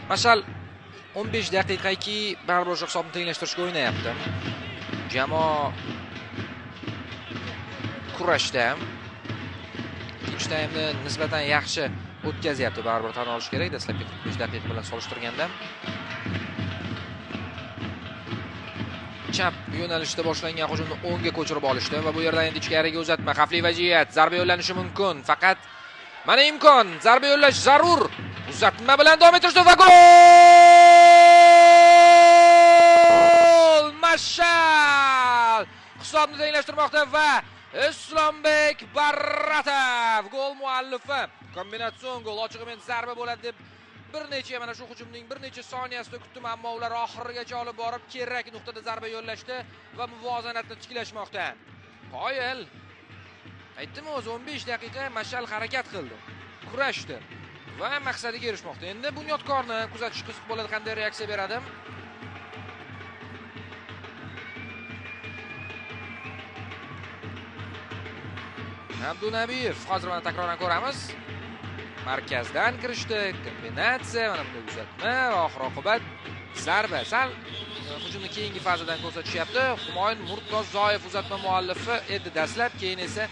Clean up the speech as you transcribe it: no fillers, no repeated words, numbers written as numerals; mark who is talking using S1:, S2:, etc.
S1: Mashal 15 daqiqaki baribir o'sha hisobni tenglashtirishga o'ynayapti. Jamoa kurashda ikkinchi taymni nisbatan yaxshi o'tkazyapti, baribir tan olish kerak, dastlabki 45 daqiqa bilan solishtirganda. Chap yo'nalishda boshlangan hujumni o'ngga ko'chirib olishdi va bu yerdan endi ichkariga uzatma, xavfli vaziyat, zarba yo'llanishi mumkin. Faqat mana imkon, zarba yo'llash zarur. Uzatma bilan davom ettirishdi va gol! Mashal hisobni tenglashtirmoqda va Islombek Baratov gol muallifi. Kombinatsion gol, ochiqmen zarba bo'ladi deb bir necha mana shu hujumning bir necha soniyasida kutdim, ammo ular oxirigacha olib borib kerak nuqtada zarba yo'llashdi va muvozanatni tiklashmoqda. Qoyil. Aytdim o'zi 15 daqiqa Mashal harakat qildi, kurashdi va maqsadiga erishmoqda. Endi Bunyodkorni kuzatish qiziq bo'ladi, qanday reaksiya beradi. Abdunabiyev hozir mana takroran ko'ramiz. Markazdan kirishdi, kombinatsiya, mana bunday uzatma va oxir-oqibat zarba. Sal hujumning keyingi fazidan ko'rsatishyapti. Humoyun Murtozoyev uzatma muallifi edi dastlab, keyin esa